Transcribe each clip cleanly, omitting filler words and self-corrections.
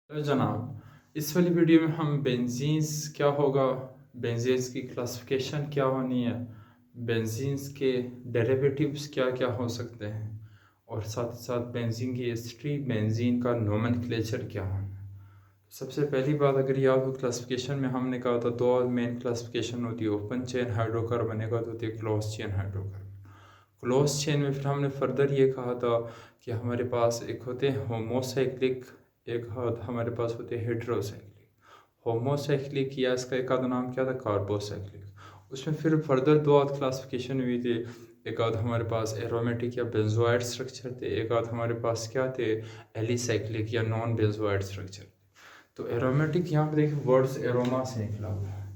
तो जनाब, इस वाली वीडियो में हम बेंजीन्स क्या होगा, बेंजीन्स की क्लासिफिकेशन क्या होनी है, बेंजीन्स के डेरिवेटिव्स क्या क्या हो सकते हैं और साथ ही साथ बेंजीन की हिस्ट्री, बेंजीन का नोमेनक्लेचर क्या होना है। सबसे पहली बात, अगर याद हो क्लासिफिकेशन में हमने कहा था दो मेन क्लासिफिकेशन होती है, ओपन चेन हाइड्रोकार्बन, एक होती है close chain hydrocarbon. Close chain में फिर हमने फर्दर ये कहा था कि हमारे पास एक होते हैं होमोसाइक्लिक, एक हमारे पास होते हैं हेट्रोसाइक्लिक। होमोसाइक्लिक या इसका एक आधा नाम क्या था, कार्बोसाइक्लिक। उसमें फिर फर्दर दो आध क्लासिफिकेशन हुई थी। एक आध हमारे पास एरोमेटिक या बेंजोइड स्ट्रक्चर थे, एक आध हमारे पास क्या थे, एलिसाइक्लिक या नॉन बेंजोइड स्ट्रक्चर। तो एरोमेटिक यहाँ पे देखिए वर्ड्स एरोमा से निकला हुआ है।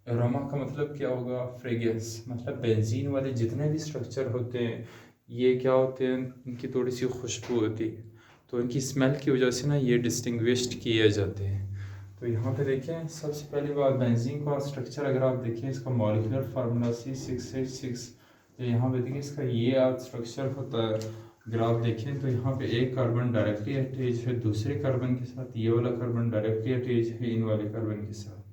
एरोमा का मतलब क्या होगा, फ्रेग्रेंस, मतलब बेंजीन वाले जितने भी स्ट्रक्चर होते हैं ये क्या होते हैं, इनकी थोड़ी सी खुशबू होती है, तो इनकी स्मेल की वजह से ना ये डिस्टिंग्विश्ड किए जाते हैं। तो यहाँ पे देखें, सबसे पहली बात बेंजीन का स्ट्रक्चर अगर आप देखें, इसका मॉलिक्यूलर फार्मूला C6H6। तो यहाँ पे देखिए इसका ये स्ट्रक्चर होता है। अगर आप देखें तो यहाँ पे एक कार्बन डायरेक्टली अटैच है दूसरे कार्बन के साथ, ये वाला कार्बन डायरेक्टली अटैच है इन वाले कार्बन के साथ।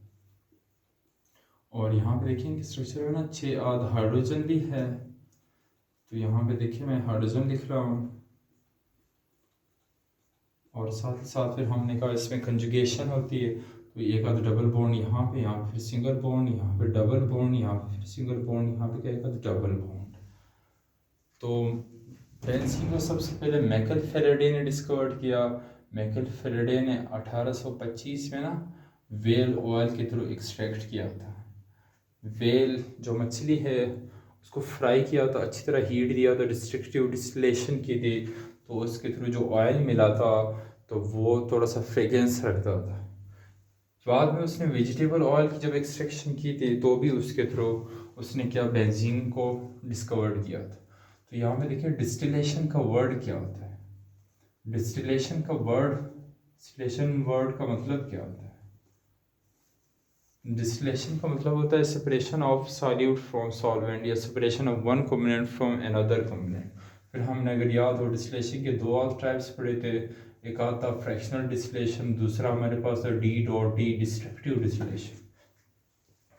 और यहाँ पे देखिए कि स्ट्रक्चर में ना 6 आध हाइड्रोजन भी है। तो यहाँ पे देखिए मैं हाइड्रोजन लिख रहा हूँ, और साथ ही साथ फिर हमने कहा इसमें कंजुगेशन होती है। तो एक आध डबल बॉन्ड यहाँ पे फिर सिंगल बॉन्ड, यहाँ पे डबल बॉन्ड, यहाँ पे फिर सिंगल बॉन्ड, यहाँ पे क्या एक आध डबल बॉन्ड। तो बेंजीन को सबसे पहले मैकल फेरेडे ने डिस्कवर किया। मैकल फेरेडे ने 1825 में ना वेल ऑयल के थ्रू एक्सट्रैक्ट किया था। वेल जो मछली है उसको फ्राई किया था, अच्छी तरह हीट दिया था, डिस्ट्रक्टिव डिस्टिलेशन की थी, तो उसके थ्रू जो ऑयल मिला था तो वो थोड़ा सा फ्रेगरेंस रखता था। बाद में उसने वेजिटेबल ऑयल की जब एक्सट्रैक्शन की थी तो भी उसके थ्रू उसने क्या बेंजीन को डिस्कवर किया था। तो यहाँ पे देखिए डिस्टिलेशन का वर्ड क्या होता है, डिस्टिलेशन वर्ड का मतलब क्या होता है। डिस्टिलेशन का मतलब होता है separation of solute from solvent या separation of one component from another component. फिर हमने अगर याद हो डिस्टिलेशन के दो और टाइप्स पढ़े थे, एक आता फ्रैक्शनल डिस्टिलेशन, दूसरा हमारे पास है D.D destructive distillation.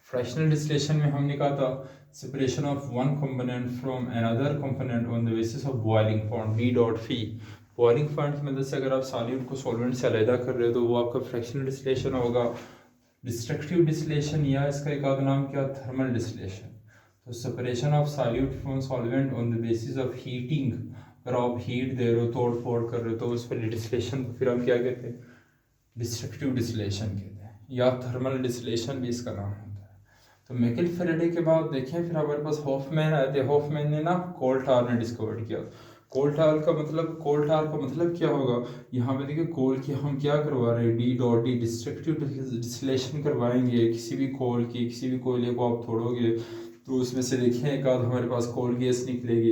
Fractional distillation में हमने कहा था separation of one component from another component on the basis of boiling point B.F। Boiling point की मदद से अगर आप सॉल्यूट को सॉल्वेंट से अलग कर रहे हो तो वो आपका फ्रैक्शनल डिस्टिलेशन होगा। डिस्ट्रक्टिव डिस्टिलेशन या इसका एक आध नाम क्या, थर्मल डिस्टिलेशन। तो separation of solute from solvent on the basis of heating. अगर आप हीट दे रहे हो, तोड़ फोड़ कर रहे हो, तो उस पर डिस्टिलेशन को फिर हम क्या कहते हैं, डिस्ट्रक्टिव डिस्टिलेशन कहते हैं, या थर्मल डिस्टिलेशन भी इसका नाम होता है। तो मैकल फेरेडे के बाद देखें फिर हमारे पास हॉफमैन आए थे। हॉफमैन ने ना कोल टार ने डिस्कवर किया। कोल टार का मतलब क्या होगा, यहाँ पे देखिए कोल की हम क्या करवा रहे हैं, D.D डिस्ट्रक्टिव डिस्टिलेशन करवाएंगे। किसी भी कोल की, किसी भी कोयले को आप तोड़ोगे तो उसमें से देखें एक आध हमारे पास कोल गैस निकलेगी,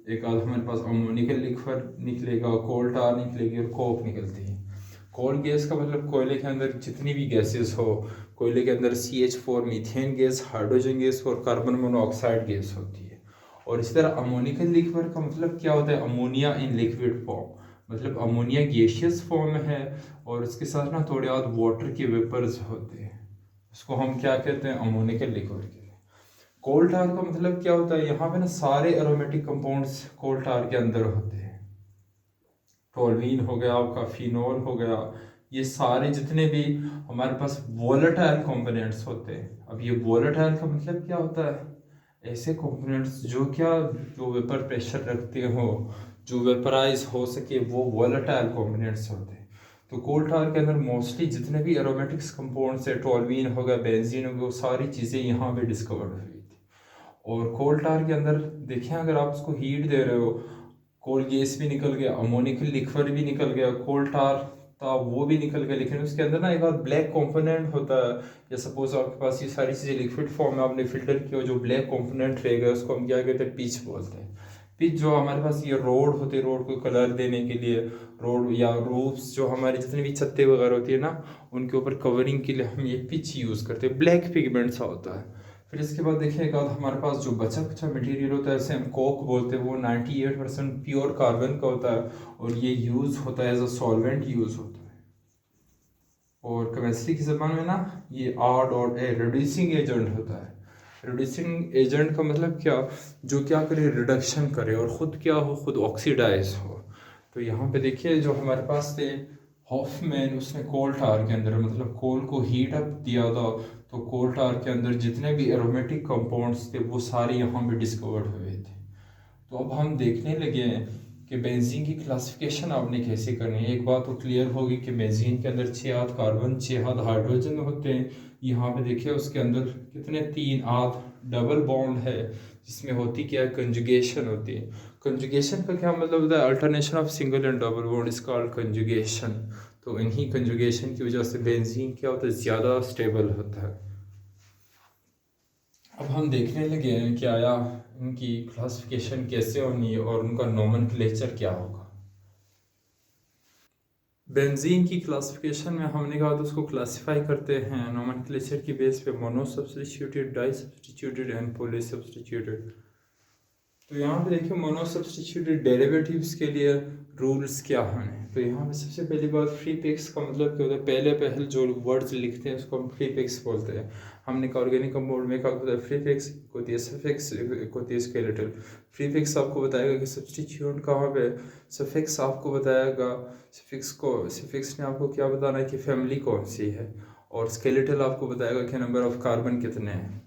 एक आध हमारे पास अमोनिकल लिक्विड निकलेगा, कोल टार निकलेगी और कोक निकलती है। कोल गैस का मतलब कोयले के अंदर जितनी भी गैसेस हो, कोयले के अंदर CH4 methane gas, hydrogen gas और कार्बन मोनोऑक्साइड गैस होती है। और इसी तरह अमोनिकल लिक्विड का मतलब क्या होता है, अमोनिया इन लिक्विड फॉर्म, मतलब अमोनिया गैसियस फॉर्म में है और इसके साथ ना थोड़े और वाटर के वेपर्स होते हैं, उसको हम क्या कहते हैं, अमोनिकल लिक्विड कहते हैं। कोल टार का मतलब क्या होता है, यहाँ पे ना सारे एरोमेटिक कंपाउंड्स कोल टार के अंदर होते हैं। टोल्यूइन हो गया आपका, फिनोल हो गया, ये सारे जितने भी हमारे पास वोलेटाइल कंपोनेंट्स होते हैं। अब ये वोलेटाइल का मतलब क्या होता है, ऐसे कंपोनेंट्स जो क्या, जो वेपर प्रेशर रखते हो, जो वेपराइज हो सके, वो वोलेटाइल कंपोनेंट्स होते हैं। तो कोल टार के अंदर मोस्टली जितने भी एरोमेटिक्स कंपाउंड्स है, टोल्यूइन हो गया, बेंजीन हो गया, वो सारी चीज़ें यहाँ पे डिस्कवर्ड हुई थी। और कोल टार के अंदर देखें अगर आप उसको हीट दे रहे हो, कोल गैस भी निकल गया, अमोनिकल लिक्विड भी निकल गया, कोल टार था वो भी निकल गया, लेकिन उसके अंदर ना एक और ब्लैक कंपोनेंट होता है। या सपोज आपके पास ये सारी चीज़ें लिक्विड फॉर्म में आपने फिल्टर किया, जो ब्लैक कंपोनेंट रहेगा उसको हम क्या कहते हैं, पिच बोलते हैं। पिच जो हमारे पास ये रोड होते हैं, रोड को कलर देने के लिए, रोड या रूफ्स जो हमारी जितनी भी छतें वगैरह होती है ना, उनके ऊपर कवरिंग के लिए हम ये पिच यूज़ करते हैं, ब्लैक पिगमेंट सा होता है। फिर इसके बाद देखिए एक हमारे पास जो बचा कुचा मटेरियल होता है, इसे हम कोक बोलते हैं, वो 98% प्योर कार्बन का होता है और ये यूज़ होता है एज अ सॉल्वेंट यूज़ होता है। और केमिस्ट्री की ज़बान में ना ये R dot a reducing agent होता है। रिड्यूसिंग एजेंट का मतलब क्या, जो क्या करे, रिडक्शन करे और ख़ुद क्या हो, ख़ुद ऑक्सीडाइज हो। तो यहाँ पे देखिए जो हमारे पास थे हॉफमैन, उसने कोल टार के अंदर मतलब कोल को हीट अप दिया था, तो कोल टार के अंदर जितने भी एरोमेटिक कंपाउंड्स थे वो सारे यहाँ पे डिस्कवर्ड हुए थे। तो अब हम देखने लगे हैं कि बेंजीन की क्लासिफिकेशन आपने कैसे करनी है। एक बात तो क्लियर होगी कि बेंजीन के अंदर 6 आध कार्बन 6 आध हाइड्रोजन होते हैं। यहाँ पे देखिए उसके अंदर कितने 3 आध डबल बॉन्ड है, जिसमें होती क्या है, कंजुगेशन होती है। कंजुगेशन का क्या मतलब होता है, alternation of single and double bond is called conjugation. तो इन्हीं कंजुगेशन की वजह से बेंजीन क्या होता है, ज़्यादा स्टेबल होता है। अब हम देखने लगे हैं कि आया इनकी क्लासिफिकेशन कैसे होनी है और उनका नोमेनक्लेचर क्या होगा। बेंजीन की क्लासिफिकेशन में हमने कहा तो उसको क्लासिफाई करते हैं नोमेनक्लेचर की बेस पे, mono substituted, di substituted and poly substituted. तो यहाँ पे देखिए मोनो सब्स्टिट्यूटेड डेरिवेटिव्स के लिए रूल्स क्या हैं। तो यहाँ पे सबसे पहली बात, प्रीफिक्स का मतलब क्या होता है, पहले जो वर्ड्स लिखते हैं उसको हम प्रीफिक्स बोलते हैं। हमने कहा ऑर्गेनिक कंपाउंड में क्या होता है, प्रीफिक्स होती है, सफिक्स होती है, स्केलेटल। प्रीफिक्स आपको बताएगा कि सब्स्टिट्यूट कहाँ पे, सफिक्स आपको बताएगा सफिक्स ने आपको क्या बताना है कि फैमिली कौन सी है, और स्केलेटल आपको बताएगा कि नंबर ऑफ कार्बन कितने हैं।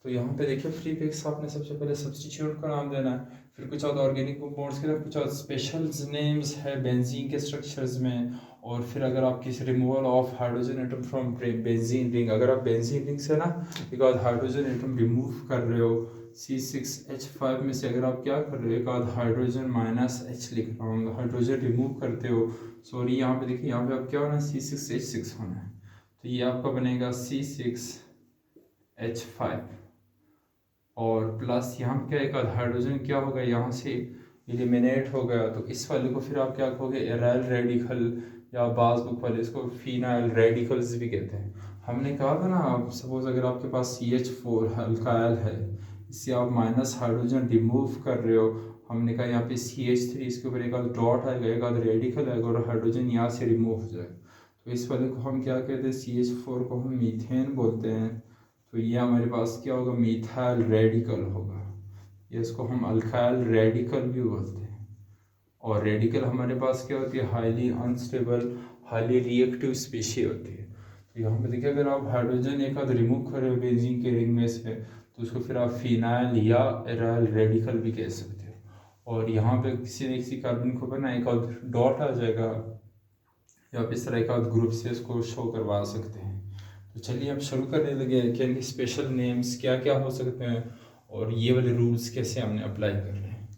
तो यहाँ पे देखिए प्रीफिक्स आपने सबसे पहले सब्स्टिट्यूट का नाम देना है, फिर कुछ और ऑर्गेनिक कंपाउंड्स के लिए कुछ और स्पेशल नेम्स है बेंजीन के स्ट्रक्चर्स में, और फिर अगर आप किसी removal of hydrogen atom from benzene ring, अगर आप बेंजीन रिंग से ना एक आध हाइड्रोजन एटम रिमूव कर रहे हो, C6H5 में से अगर आप क्या कर रहे हो, एक आध हाइड्रोजन -H लिख रहा हूँ, हाइड्रोजन रिमूव करते हो, सॉरी यहाँ पे देखिए यहाँ पे आप क्या होना है, C6H6 होना है, तो ये आपका बनेगा C6H5 और प्लस यहाँ पे क्या, एक आध हाइड्रोजन क्या होगा, यहाँ से एलिमिनेट हो गया, तो इस वाले को फिर आप क्या कहोगे, एराइल रेडिकल, या बाज बुक वाले इसको फिनाइल रेडिकल्स भी कहते हैं। हमने कहा था ना, सपोज अगर आपके पास CH4 अल्काइल है, इससे आप माइनस हाइड्रोजन रिमूव कर रहे हो, हमने कहा यहाँ पे CH3, इसके ऊपर एक आध डॉट आएगा, एक आध रेडिकल आएगा और हाइड्रोजन यहाँ से रिमूव हो जाएगा, तो इस वाले को हम क्या कहते हैं, CH4 को हम मीथेन बोलते हैं। तो ये हमारे पास क्या होगा, मिथाइल रेडिकल होगा, ये इसको हम अल्काइल रेडिकल भी बोलते हैं। और रेडिकल हमारे पास क्या होती है, highly unstable, highly reactive species होती है। तो यहाँ पे देखिए अगर आप हाइड्रोजन एक आध रिमूव कर रहे हो बेंजीन के रिंग में से, तो उसको फिर आप फिनाइल या एराइल रेडिकल भी कह सकते हो। और यहाँ पे किसी न किसी कार्बन को बना एक आध डॉट आ जाएगा, या आप इस तरह एक आध ग्रुप से इसको शो करवा सकते हैं। तो चलिए अब शुरू करने लगे कि इनके स्पेशल नेम्स क्या क्या हो सकते हैं और ये वाले रूल्स कैसे हमने अप्लाई कर रहे हैं।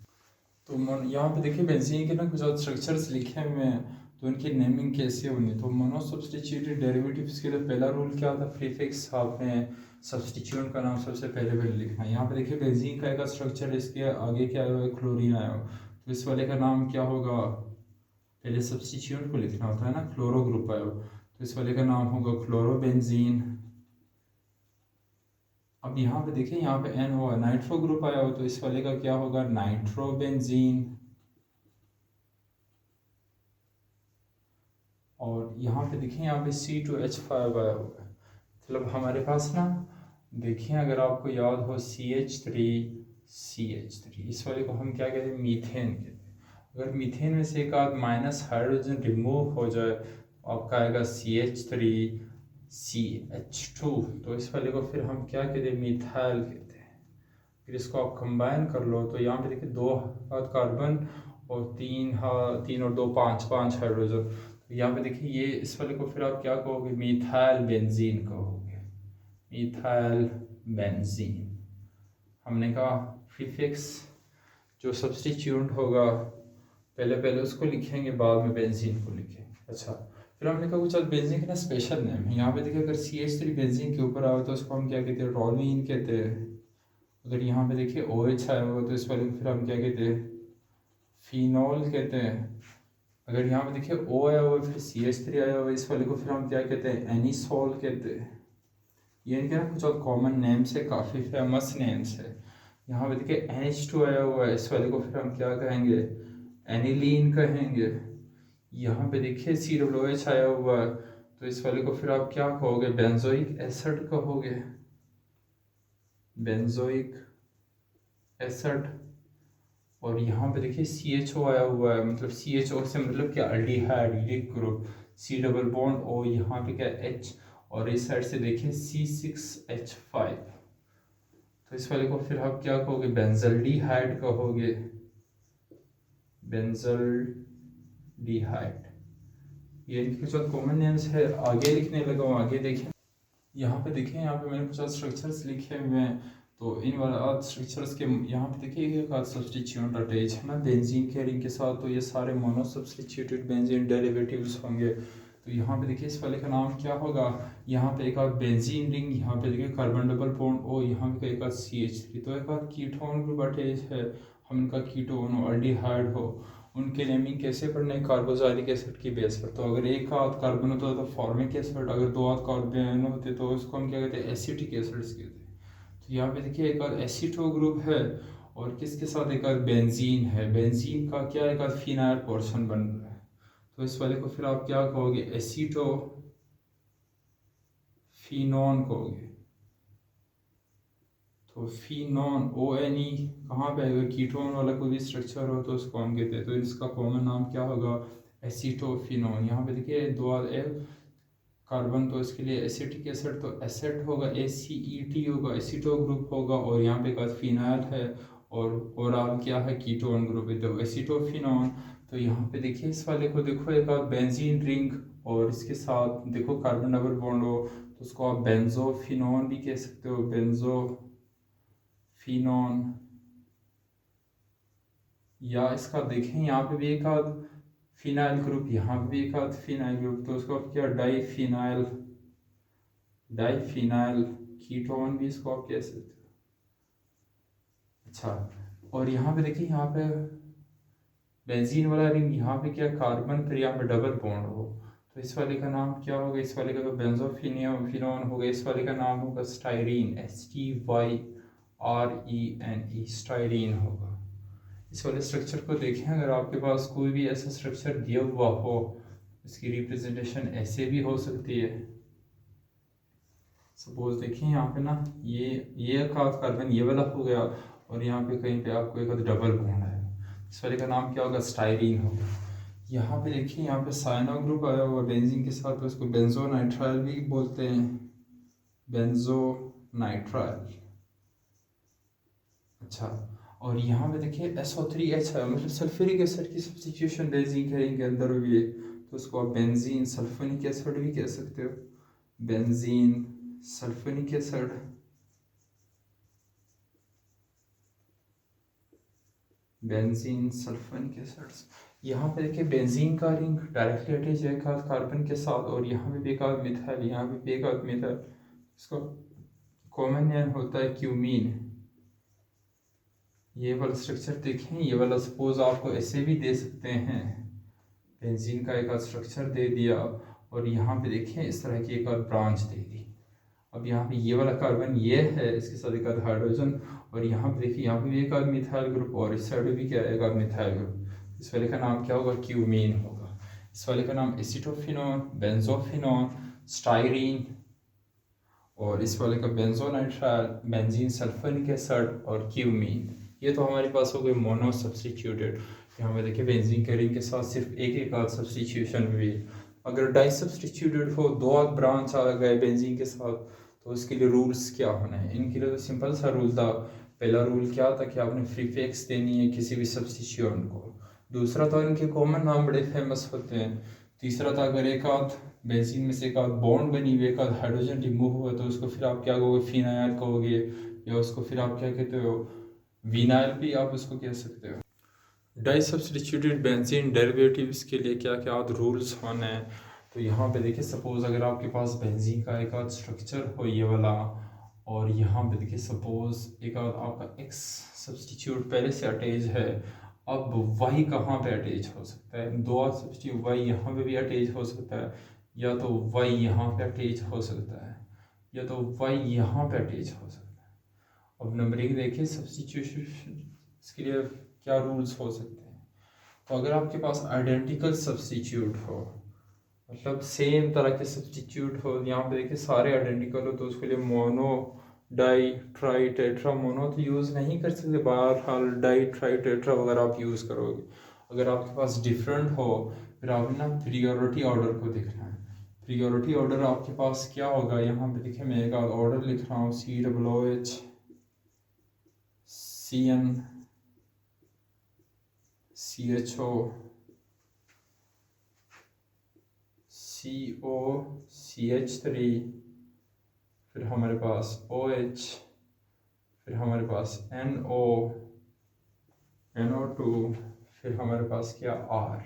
तो यहाँ पे देखिए बेंजीन के ना कुछ और स्ट्रक्चर्स लिखे हुए हैं, तो इनकी नेमिंग कैसे होनी। तो मोनो सब्स्टिट्यूटेड डेरिवेटिव्स के लिए पहला रूल क्या था, प्रीफिक्स आपने सब्स्टिट्यूट का नाम सबसे पहले लिखना है। यहाँ पे देखिए बेंजीन का एक स्ट्रक्चर, इसके आगे क्या आया हुआ है, क्लोरीन आया हो, तो इस वाले का नाम क्या होगा, पहले सब्स्टिट्यूट को लिखना होता है ना, क्लोरो ग्रुप आया हो, तो इस वाले का नाम होगा क्लोरोबेंजीन। अब यहाँ पे देखिए यहाँ पे N हुआ, नाइट्रो ग्रुप आया हो, तो इस वाले का क्या होगा, नाइट्रोबेंजीन। और यहाँ पे देखिए यहाँ पे C2H5 आया होगा, मतलब हमारे पास ना देखिए अगर आपको याद हो CH3 इस वाले को हम क्या कहते हैं, मीथेन कहते हैं। अगर मीथेन में से एक आध माइनस हाइड्रोजन रिमूव हो जाए तो आपका आएगा CH3CH2, तो इस वाले को फिर हम क्या कहते हैं, मिथाइल कहते हैं। फिर इसको आप कंबाइन कर लो, तो यहाँ पे देखिए 2 आध कार्बन और 3 और 2 5 हाइड्रोजन, तो यहाँ पे देखिए ये इस वाले को फिर आप क्या कहोगे, मिथाइल बेंजीन कहोगे, मिथाइल बेंजीन। हमने कहा प्रीफिक्स जो सब्स्टिट्यूट होगा पहले उसको लिखेंगे, बाद में बेंजीन को लिखेंगे। अच्छा, फिर हमने कहा कुछ बेंजीन के ना स्पेशल नेम है। यहाँ पे देखिए अगर CH3 बेंजीन के ऊपर आओ तो उसको हम क्या कहते हैं, टॉलुइन कहते हैं। अगर यहाँ पे देखिए OH आया हुआ तो इस वाले को फिर हम क्या कहते हैं, फिनॉल कहते हैं। अगर यहाँ पे देखिए O आया हुआ फिर CH3 आया हुआ, इस वाले को फिर हम क्या कहते हैं, एनिसोल कहते हैं। ये इनके ना कुछ और कॉमन नेम्स है, काफ़ी फेमस नेम्स है। यहाँ पे देखिए NH2 आया हुआ है, इस वाले को फिर हम क्या कहेंगे, एनिलीन कहेंगे। यहाँ पे देखिए COOH आया हुआ है, तो इस वाले को फिर आप क्या कहोगे, बेंजोइक एसिड कहोगे, बेंजोइक एसिड। और यहाँ पे देखिए CHO आया हुआ है, मतलब CHO से मतलब क्या, अल्डिहाइड, ये group, C double bond O, यहाँ पे क्या H, और इस साइड से देखिए C6H5। तो इस वाले को फिर आप क्या कहोगे, बेंजल्डिहाइड कहोगे, बेंजल्डिहाइड। ये इनके कुछ कॉमन नेम्स है। आगे लिखने लगा हूँ, आगे देखें, यहाँ पे देखें, यहाँ पे मैंने कुछ स्ट्रक्चर्स लिखे हुए हैं। तो इन वाला स्ट्रक्चर्स के यहाँ पे देखिए एक सब्सटीट्यूट अटैच है ना बेंजीन के रिंग के साथ, तो ये सारे मोनो सब्सटीट्यूटेड बेंजीन डेरिवेटिव्स होंगे। तो यहाँ पे देखिए इस वाले का नाम क्या होगा, यहाँ पे एक आध बेंजीन रिंग, यहाँ पे देखिए कार्बन डबल बॉन्ड O, यहाँ पे एक आध CH3, तो एक आध कीटोन ग्रुप अटैच है, हम इनका कीटोन हो, अल्डिहाइड हो, उनके नेमिंग कैसे पढ़ने, कार्बोक्सिलिक एसिड की बेस पर। तो अगर एक आध कार्बन होता तो फॉर्मिक एसिड, अगर दो आध कार्बन होते तो उसको हम क्या कहते हैं, एसिटिक एसिड्स कहते हैं। तो यहाँ पे देखिए एक आध एसीटो ग्रुप है, और किसके साथ एक आध बेंजीन है, बेंजीन का क्या एक आध फिनाइल पोर्शन बन रहा है। तो इस वाले को फिर आप क्या कहोगे, एसीटो फिनोन कहोगे। तो फिनोन ONE कहाँ पे आएगा, कीटोन वाला कोई भी स्ट्रक्चर हो तो उसको हम कहते हैं। तो इसका कॉमन नाम क्या होगा, एसीटोफिनोन। यहाँ पे देखिए दो कार्बन, तो इसके लिए एसिटिक एसिड, तो एसिड होगा ACET होगा, एसीटो ग्रुप होगा, और यहाँ पे का फिनाइल है, और ओवरऑल क्या है, कीटोन ग्रुप है, तो एसीटोफिनोन। तो यहाँ पे देखिए इस वाले को देखो एक आध बेंजीन रिंग, और इसके साथ देखो कार्बन डबल बॉन्ड हो, तो उसको आप बेंजोफिनोन भी कह सकते हो, बेंजोफिनोन। या इसका देखें यहाँ पे भी एक आध फिनाइल ग्रुप, यहाँ पे भी एक आध फिनाइल ग्रुप, तो उसको आप क्या, डाईफिनाइल, डाईफिनाइल कीटोन भी इसको आप कह सकते हो। अच्छा, और यहाँ पे देखिए, यहाँ पे बेंजीन वाला रिंग, यहाँ पे क्या कार्बन, फिर यहाँ पे डबल बॉन्ड हो, तो इस वाले का नाम क्या होगा, इस वाले का तो बेंजोफिनोन होगा, इस वाले का नाम होगा स्टाइरीन, STYRENE, स्टाइरीन होगा। इस वाले स्ट्रक्चर को देखें, अगर आपके पास कोई भी ऐसा स्ट्रक्चर दिया हुआ हो, इसकी रिप्रेजेंटेशन ऐसे भी हो सकती है। सपोज देखिए यहाँ पे ना, ये कार्बन ये वाला हो गया, और यहाँ पे कहीं पे आपको एक डबल बॉन्ड है, इस वाले का नाम क्या होगा, स्टाइरीन होगा। यहाँ पे देखिए, यहाँ पे साइनो ग्रुप आया हुआ बेंजीन के साथ, तो इसको बेंजोनाइट्राइल भी बोलते हैं, बेंजोनाइट्राइल। अच्छा, और यहाँ पे देखिए SO3H है, मतलब सल्फ्यूरिक एसिड की सब्स्टिट्यूशन बेंजीन के रिंग के अंदर हुई है, तो उसको आप बेंजीन सल्फोनिक एसिड भी कह सकते हो, benzene sulphonic acid. Benzene sulphonic acids. यहाँ पे देखिए बेंजीन का रिंग डायरेक्टली अटैच है एक आध कार्बन के साथ, और यहाँ पे भी एक आध मिथाइल, यहाँ पे भी एक आध मिथाइल, इसका कॉमन नेम होता है क्यूमीन। ये वाला स्ट्रक्चर देखें, ये वाला सपोज आपको ऐसे भी दे सकते हैं, बेंजीन का एक आध स्ट्रक्चर दे दिया, और यहाँ पे देखें इस तरह की एक आध ब्रांच दे दी। अब यहाँ पे ये वाला कार्बन ये है, इसके साथ एक आध हाइड्रोजन, और यहाँ पे देखिए यहाँ पे भी एक आध मिथाइल ग्रुप, और इस साइड भी क्या है, एक आध मिथाइल ग्रुप। इस वाले का नाम क्या होगा, क्यूमीन होगा। इस वाले का नाम एसीटोफिनोन, बेंजोफिनोन, स्टाइरीन, और इस वाले का बेंजोनाइट्राइल, बेंजीन सल्फोनिक एसिड, और क्यूमीन। ये तो हमारे पास हो गए मोनो सब्सटीट्यूटेड। यहाँ पे देखिए बेंजीन के रिंग के साथ सिर्फ एक एक आध सब्सटीट्यूशन हुई। अगर डाई सब्सटीट्यूटेड हो, दो आध ब्रांच आ गए बेंजीन के साथ, तो उसके लिए रूल्स क्या होना है, इनके लिए तो सिंपल सा रूल था। पहला रूल क्या था कि आपने प्रीफिक्स देनी है किसी भी सब्सटीट्यूएंट को। दूसरा था इनके कॉमन नाम बड़े फेमस होते हैं। तीसरा था अगर एक आध बेंजीन में से एक आध बॉन्ड बनी हुई, एक आध हाइड्रोजन रिमूव हुआ, तो उसको फिर आप क्या कहोगे, फिनाइल कहोगे, या उसको फिर आप क्या कहते हो, विनाइल भी आप उसको कह सकते हो। डाई सब्स्टिट्यूटेड बेंजीन डेरिवेटिव्स के लिए क्या क्या रूल्स होने हैं, तो यहाँ पे देखिए सपोज अगर आपके पास बेंजीन का एक आध स्ट्रक्चर हो ये वाला, और यहाँ पे देखिए सपोज एक आध आपका एक्स सब्स्टिट्यूट पहले से अटैच है, अब वाई कहाँ पे अटैच हो सकता है, दो आध सब्स्टिट्यूट वाई यहाँ पे भी अटैच हो सकता है, या तो वाई यहाँ पे अटैच हो सकता है, या तो वाई यहाँ पे अटैच हो सकता है। अब नंबरिंग देखिए सब्स्टिट्यूशन के लिए क्या रूल्स हो सकते हैं। तो अगर आपके पास आइडेंटिकल सब्स्टिट्यूट हो, मतलब सेम तरह के सब्सटीट्यूट हो, यहाँ पे देखिए सारे आइडेंटिकल हो, तो उसके लिए mono di tri tetra, mono तो यूज़ नहीं कर सकते, बहरहाल डाई ट्राई टेट्रा वगैरह आप यूज़ करोगे। अगर आपके पास डिफरेंट हो फिर आपने ना प्रियोरिटी ऑर्डर को देखना है। प्रियोरिटी ऑर्डर आपके पास क्या होगा, यहाँ पे देखिए मैं एक ऑर्डर लिख रहा हूँ, COOH CN CHO COCH3, फिर हमारे पास OH, फिर हमारे पास NO2, फिर हमारे पास क्या R।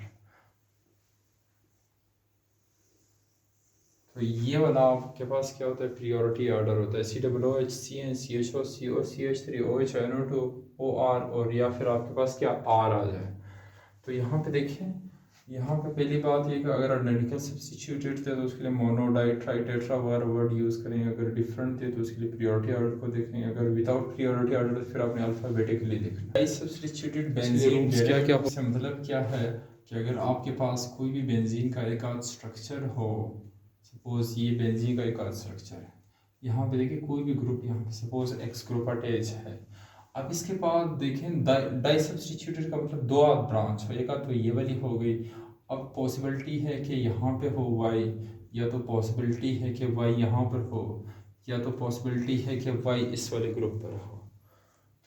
तो ये वाला आपके पास क्या होता है, प्रियोरिटी ऑर्डर होता है, COOH CN CHO CO CH3 OH NO2 OR, और या फिर आपके पास क्या R आ जाए। तो यहाँ पे देखें, यहाँ पे पहली बात ये कि अगर आइडेंटिकल सब्स्टिट्यूटेड थे तो उसके लिए मोनो डाई ट्राई टेट्रा वगैरह वर्ड यूज़ करेंगे, अगर डिफरेंट थे तो उसके लिए प्रियोरिटी ऑर्डर को देखेंगे, अगर विदाउट प्रियोरिटी ऑर्डर तो फिर आपने अल्फाबेटिकली देखना। डाई सब्स्टिट्यूटेड बेंजीन क्या से मतलब क्या है कि अगर आपके पास कोई भी बेंजीन का एक आध स्ट्रक्चर हो, सपोज ये बेंजीन का एक आध स्ट्रक्चर है, यहाँ पे देखिए कोई भी ग्रुप, यहाँ पे सपोज एक्स ग्रुप अटैच है, अब इसके बाद देखें डाई सब्स्टिट्यूटेड का मतलब दो आध ब्रांच हो, एक आध तो ये वाली हो गई, अब पॉसिबिलिटी है कि यहाँ पे हो वाई, या तो पॉसिबिलिटी है कि वाई यहाँ पर हो, या तो पॉसिबिलिटी है कि वाई इस वाले ग्रुप पर हो।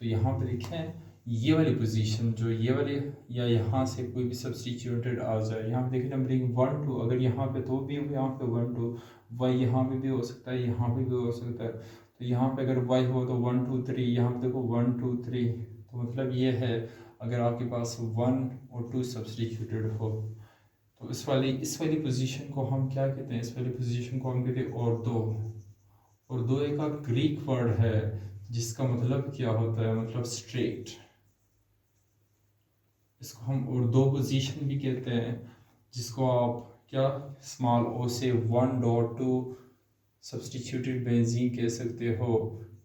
तो यहाँ पे देखें ये वाली पोजीशन जो ये वाली, या यहाँ से कोई भी सब्स्टिट्यूटेड आ जाए, यहाँ पे देखिए नंबरिंग 1 2, अगर यहाँ पे तो भी हो, यहाँ पे 1 2, वाई यहाँ पे भी हो सकता है, यहाँ पे भी हो सकता है। तो यहाँ पे अगर y हो तो 1 2 3, यहाँ पे देखो 1 2 3, तो मतलब ये है अगर आपके पास 1 और 2 सब्स्टिट्यूटेड हो तो इस वाली पोजीशन को हम क्या कहते हैं, इस वाली पोजीशन को हम कहते हैं ऑर्थो। ऑर्थो एक ग्रीक वर्ड है जिसका मतलब क्या होता है, मतलब स्ट्रेट, इसको हम ऑर्थो पोजीशन भी कहते हैं, जिसको आप क्या स्मॉल ओ से 1.2 सब्स्टिट्यूटेड बेंजीन कह सकते हो,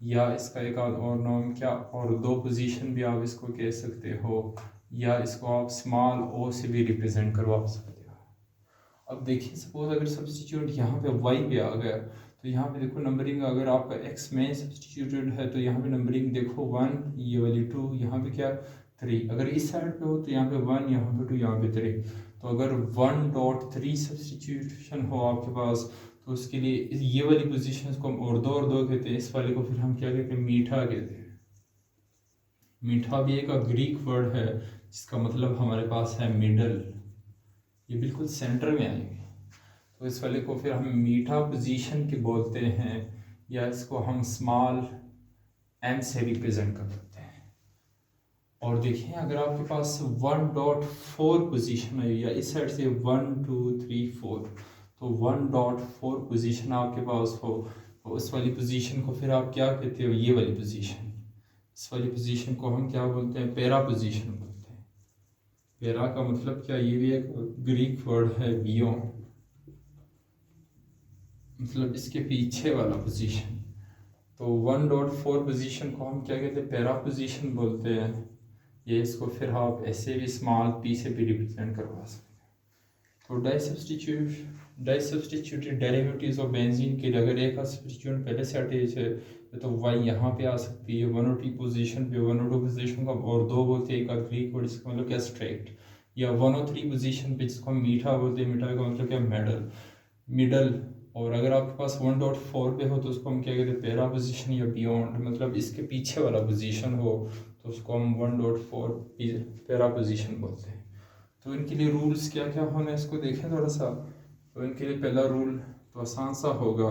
या इसका एक और नाम क्या और दो पोजीशन भी आप इसको कह सकते हो, या इसको आप स्मॉल ओ से भी रिप्रेजेंट करवा सकते हो। अब देखिए सपोज अगर सब्स्टिट्यूट यहाँ पे वाई पे आ गया, तो यहाँ पे देखो नंबरिंग, अगर आपका एक्स में सब्स्टिट्यूटेड है तो यहाँ पे नंबरिंग देखो 1, ये वाली 2, यहाँ पे क्या 3, अगर इस साइड पे हो तो यहाँ पे 1, यहाँ पे 2, यहाँ पे 3। तो अगर 1.3 सब्स्टिट्यूशन हो आपके पास तो उसके लिए ये वाली पोजीशन को हम और दो कहते हैं, इस वाले को फिर हम क्या कहते हैं, मीठा कहते हैं। मीठा भी एक ग्रीक वर्ड है जिसका मतलब हमारे पास है मिडल, ये बिल्कुल सेंटर में आएंगे, तो इस वाले को फिर हम मीठा पोजीशन के बोलते हैं, या इसको हम स्मॉल एम से रिप्रेजेंट कर सकते हैं। और देखिए अगर आपके पास 1.4 पोजीशन है, या इस साइड से 1 2 3 4, तो 1.4 पोजीशन आपके पास हो तो उस वाली पोजीशन को फिर आप क्या कहते हो, ये वाली पोजीशन, इस वाली पोजीशन को हम क्या बोलते हैं, पैरा पोजीशन बोलते हैं। पैरा का मतलब क्या, ये भी एक ग्रीक वर्ड है, बियो, मतलब इसके पीछे वाला पोजीशन। तो 1.4 पोजीशन को हम क्या कहते हैं, पैरा पोजीशन बोलते हैं। ये इसको फिर आप ऐसे भी स्मॉल पी से भी रिप्रेजेंट करवा सकते हैं। तो di substituted derivatives of benzene के लिए अगर एक सब्स्टिट्यूट पहले से अटैच है तो वाई यहाँ पे आ सकती है, 1 और 2 पोजीशन पे, 1 और 2 पोजीशन को और दो बोलते हैं, एक ग्रीक वर्ड जिसका मतलब क्या स्ट्रेट, या 1 और 3 पोजीशन पे जिसको हम मीठा बोलते हैं, मीठा का मतलब क्या मिडल। और अगर आपके पास 1.4 पे हो तो उसको हम क्या कहते हैं, पैरा पोजीशन या बियॉन्ड, मतलब इसके पीछे वाला पोजीशन हो तो उसको हम 1.4 पैरा पोजीशन बोलते हैं। तो इनके लिए रूल्स क्या क्या होने इसको देखें थोड़ा सा। तो इनके लिए पहला रूल तो आसान सा होगा,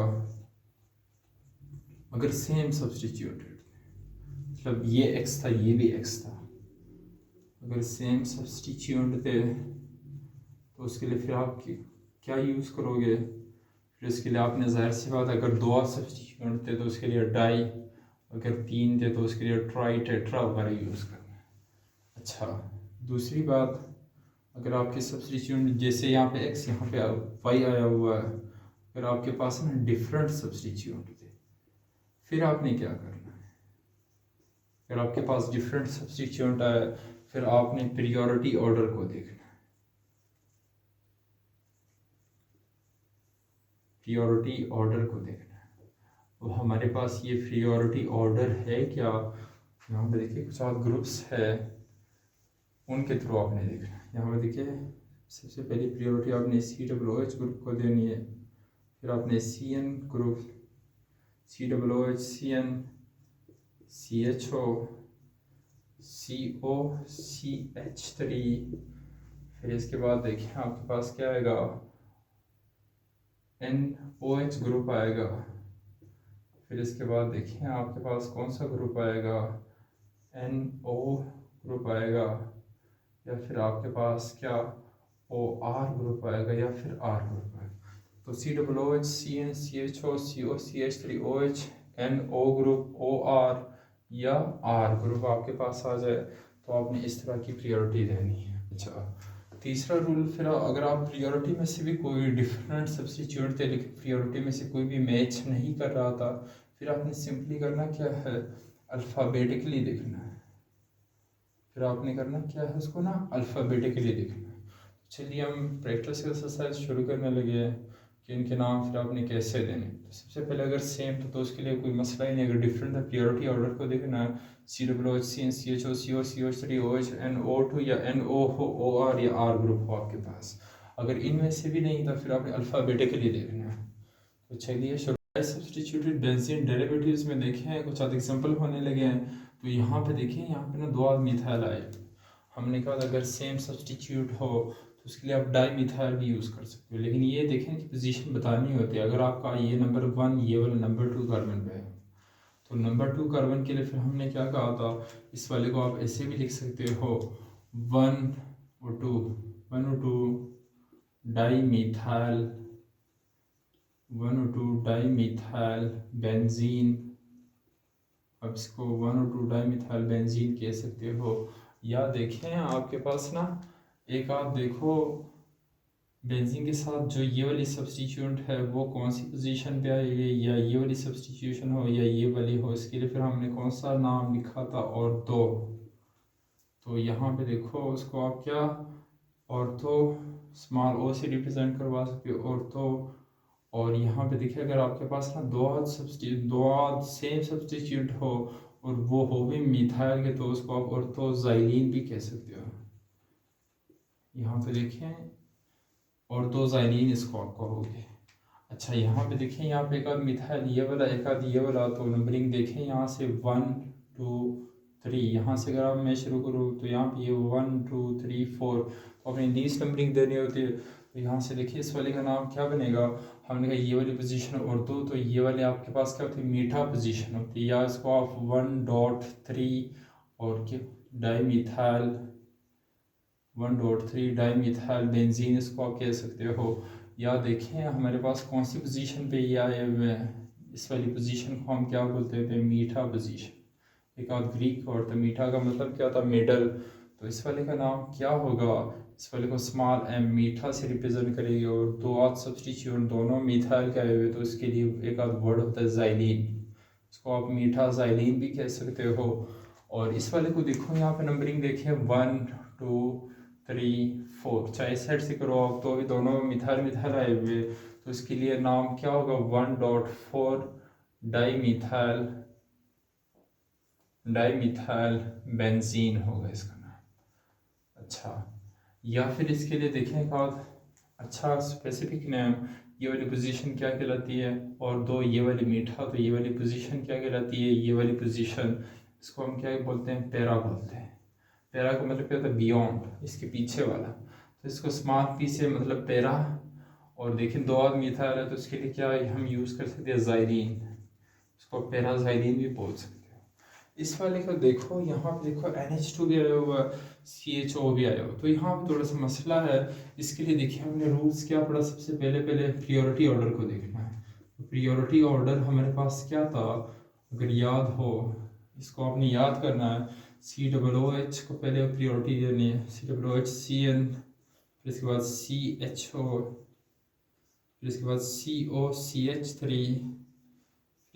अगर सेम सब्स्टिट्यूटेड, मतलब ये एक्स था ये भी एक्स था, अगर सेम सब्स्टिट्यूट थे तो उसके लिए फिर आप क्या यूज़ करोगे, फिर उसके लिए आपने जाहिर सी बात अगर दो सब्स्टिट्यूट थे तो उसके लिए डाई, अगर 3 थे तो उसके लिए ट्राई टेट्रा वगैरह यूज़ करना है। अच्छा दूसरी बात, अगर आपके सब्स्टिट्यूट जैसे यहाँ पे x यहाँ पे y आया हुआ है, अगर आपके पास ना डिफरेंट सब्स्टिट्यूट थे फिर आपने क्या करना है, अगर आपके पास डिफरेंट सब्स्टिट्यूट आया फिर आपने प्रियोरिटी ऑर्डर को देखना है। प्रियोरिटी ऑर्डर को देखना है। तो हमारे पास ये प्रियोरिटी ऑर्डर है क्या, यहाँ पे देखिए कुछ और ग्रुप्स है, उनके थ्रू आपने देखना है। यहाँ पे देखिए सबसे पहली प्रियोरिटी आपने COOH ग्रुप को देनी है, फिर आपने CN group, COOH, CN, CHO, CO, CH3, फिर इसके बाद देखिए आपके पास क्या आएगा, NOH ग्रुप आएगा, फिर इसके बाद देखिए आपके पास कौन सा ग्रुप आएगा, NO ग्रुप आएगा, या फिर आपके पास क्या OR ग्रुप आएगा, या फिर R ग्रुप आएगा। तो COOH, CN, CHO, CO, CH3, OH, NO group, OR या R ग्रुप आपके पास आ जाए तो आपने इस तरह की प्रियोरिटी देनी है। अच्छा, तीसरा रूल, फिर अगर आप प्रियोरिटी में से भी कोई डिफरेंट सब्स्टिट्यूट थे लेकिन प्रियोरिटी में से कोई भी मैच नहीं कर रहा था, फिर आपने सिंपली करना क्या है, अल्फ़ाबेटिकली लिखना है। फिर आपने करना क्या है, उसको ना अल्फ़ाबेटिकली लिखना है। चलिए हम प्रैक्टिस एक्सरसाइज शुरू करने लगे हैं कि इनके नाम फिर आपने कैसे देने। तो सबसे पहले अगर सेम तो उसके लिए कोई मसला ही नहीं, अगर डिफरेंट है प्रियोरिटी ऑर्डर को देखना है, COOH, CN, CHO, CO, CH3, OH, NO2 या NO हो, OR या R ग्रुप हो आपके पास। अगर इनमें से भी नहीं तो फिर आपने अल्फ़ाबेटिकली देखना है। तो चलिए सब्स्टिट्यूटेड बेंजीन डेरिवेटिव्स में देखें कुछ आध एग्जांपल होने लगे हैं। तो यहाँ पे देखिए, यहाँ पे ना दो आध मिथाइल आए, हमने कहा अगर सेम सब्स्टिट्यूट हो तो उसके लिए आप डाई मिथाइल भी यूज़ कर सकते हो, लेकिन ये देखें कि पोजीशन बतानी होती है। अगर आपका ये नंबर 1 ये वाला नंबर 2 कार्बन पे है तो नंबर 2 कार्बन के लिए फिर हमने क्या कहा था, इस वाले को आप ऐसे भी लिख सकते हो 1O2 di methyl, 1O2 di methyl benzene. अब इसको 1O2 डाई मिथाइल बेंजीन कह सकते हो। या देखें आपके पास ना एक आप देखो बेंजीन के साथ जो ये वाली सब्स्टिट्यूट है वो कौन सी पोजीशन पे आएगी, या ये वाली सब्स्टिट्यूशन हो या ये वाली हो, इसके लिए फिर हमने कौन सा नाम लिखा था, ऑर्थो। तो यहाँ पे देखो उसको आप क्या ऑर्थो स्मॉल ओ से रिप्रेजेंट करवा सकते हो, ऑर्थो। और यहाँ पे देखिए अगर आपके पास ना दो आध सेम सब्स्टिट्यूट हो और वो हो भी मिथाइल के तो उसको आप ऑर्थोजाइलिन भी कह सकते हो। यहाँ पे देखें ऑर्थोजाइलिन इसको आप कहोगे। अच्छा, यहाँ पे देखें, यहाँ पे एक आध मिथाइल ये वाला एक आध ये वाला, तो नंबरिंग देखें यहाँ से 1 2 3, यहाँ से अगर आप मैं शुरू करूँ तो यहाँ पे ये 1 2 3 4, तो अपनी लीस्ट नंबरिंग देनी होती है। तो यहाँ से देखिए इस वाले का नाम क्या बनेगा, हमने कहा ये वाली पोजीशन ऑर्थो, तो ये वाले आपके पास क्या होती है, मीठा पोजीशन होती है। या इसको आप 1.3 और क्या di methyl 1.3 di methyl benzene इसको आप कह सकते हो। या देखें हमारे पास कौन सी पोजीशन पे ये आए हुए हैं, इस वाली पोजीशन को हम क्या बोलते थे, मीठा पोजीशन। एक आध ग्रीक और तो मीठा का मतलब क्या था, मिडल। तो इस वाले का नाम क्या होगा, इस वाले को स्मॉल m मीठा से रिप्रेजेंट करेगी। और दो आध सब्स्टिट्यूट दोनों मिथाइल के आए हुए तो इसके लिए एक आध वर्ड होता है जाइलिन, इसको आप मीठा जाइलिन भी कह सकते हो। और इस वाले को देखो यहाँ पे नंबरिंग देखें 1 2 3 4, चाहे सेट से करो आप तो भी दोनों मिथाइल मिथाइल आए हुए, तो इसके लिए नाम क्या होगा, 1.4 डाई मिथाइल बेंजीन होगा इसका नाम। अच्छा, या फिर इसके लिए देखें एक आध अच्छा स्पेसिफिक नेम, ये वाली पोजीशन क्या कहलाती है, और दो ये वाली मीठा, तो ये वाली पोजीशन क्या कहलाती है, ये वाली पोजीशन इसको हम क्या बोलते हैं, पैरा बोलते हैं। पैरा का मतलब क्या होता है, बियॉन्ड, इसके पीछे वाला। तो इसको स्मॉल पी से मतलब पैरा। और देखें दो आध मिथाइल है तो इसके लिए क्या हम यूज़ कर सकते हैं, जाइलिन, इसको पैराजाइलिन भी बोल सकते हो। इस वाले को देखो, यहाँ पे देखो NH2 भी आया हुआ, CHO भी आया हुआ। तो यहाँ पे थोड़ा सा मसला है, इसके लिए देखिए हमने रूल्स क्या पढ़ा, सबसे पहले प्रियोरिटी ऑर्डर को देखना है। तो प्रियोरिटी ऑर्डर हमारे पास क्या था, अगर याद हो इसको आपने याद करना है। COOH को पहले प्रियोरिटी देनी है, COOH CN, फिर इसके बाद CHO, फिर इसके बाद CO CH3,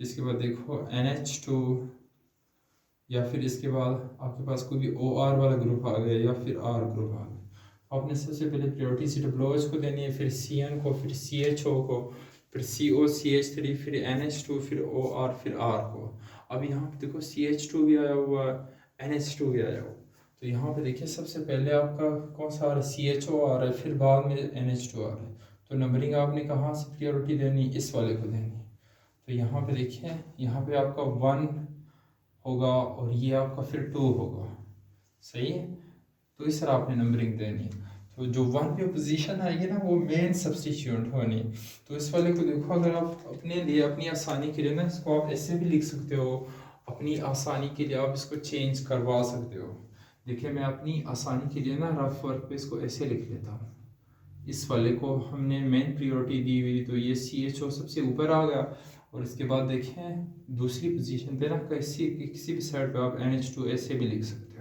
फिर इसके बाद देखो NH2, या फिर इसके बाद आपके पास कोई भी OR वाला ग्रुप आ गया या फिर R ग्रुप आ गया। आपने सबसे पहले प्रायोरिटी COOH को देनी है, फिर CN को, फिर CHO को, फिर COCH3, फिर NH2, फिर OR, फिर R को। अब यहाँ पे देखो CH2 भी आया हुआ है, NH2 भी आया हुआ। तो यहाँ पे देखिए सबसे पहले आपका कौन सा आ रहा है, CHO आ रहा है, फिर बाद में NH2 आ रहा है। तो नंबरिंग आपने कहाँ से प्रायोरिटी देनी, इस वाले को देनी। तो यहाँ पे देखिए, यहाँ पे आपका 1 होगा और ये आपका फिर 2 होगा, सही है। तो इस तरह आपने नंबरिंग देनी है। तो जो 1 पे पोजीशन आएगी ना, वो मेन सब्स्टिट्यूएंट होनी। तो इस वाले को देखो, अगर आप अपने लिए अपनी आसानी के लिए ना, इसको आप ऐसे भी लिख सकते हो, अपनी आसानी के लिए आप इसको चेंज करवा सकते हो। देखिए मैं अपनी आसानी के लिए ना रफ वर्क पे इसको ऐसे लिख लेता हूँ। इस वाले को हमने मेन प्रायोरिटी दी हुई, तो ये CHO सबसे ऊपर आ गया। और इसके बाद देखें दूसरी पोजीशन पे ना किसी भी साइड पे आप NH2 ऐसे भी लिख सकते हो।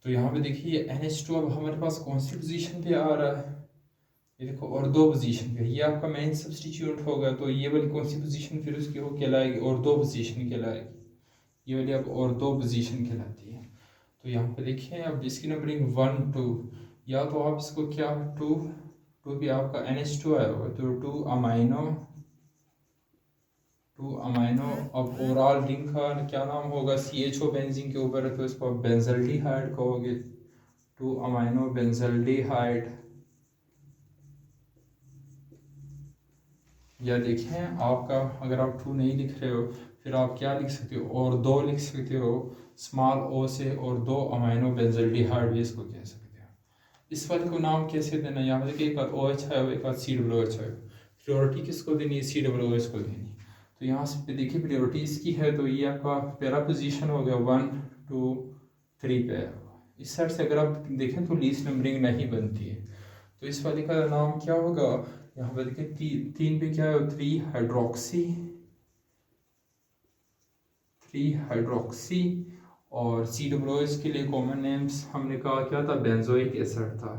तो यहाँ पे देखिए NH2 अब हमारे पास कौन सी पोजीशन पे आ रहा है, ये देखो और 2 पोजीशन पे, ये आपका मेन सब्स्टिट्यूट होगा। तो ये वाली कौन सी पोजीशन फिर उसकी हो कहलाएगी, और 2 पोजीशन कहलाएगी। ये वाली अब और 2 पोजीशन कहलाती है। तो यहाँ पे देखिए अब इसकी नंबरिंग 1 2, या तो आप इसको क्या 2 भी आपका NH2 आया होगा, तो 2 अमाइनो। अब ओवरऑल रिंग का क्या नाम होगा, CHO बेंजीन के ऊपर है, तो इसको आप बेंजल्डिहाइड कहोगे, 2 अमाइनो बेंजल्डिहाइड। या देखें आपका, अगर आप 2 नहीं लिख रहे हो, फिर आप क्या लिख सकते हो, और 2 लिख सकते हो स्मॉल ओ से, और 2 अमाइनो बेंजल्डिहाइड भी इसको कह सकते हो। इस वाले को नाम कैसे देना, यहाँ पे देखिए एक आध OH है, एक आध COOH है। प्रायोरिटी किसको देनी है, COOH को देनी। तो यहाँ से देखिए प्रायोरिटी इसकी है, तो ये आपका पहला पोजीशन हो गया 1 2 3 पे। इस साइड से अगर आप देखें तो लीस्ट नंबरिंग नहीं बनती है। तो इस वाले का नाम क्या होगा, यहाँ पे देखिए 3 पे क्या है, 3 हाइड्रोक्सी। और COOH के लिए कॉमन नेम्स हमने कहा क्या था, बेंजोइक एसिड था।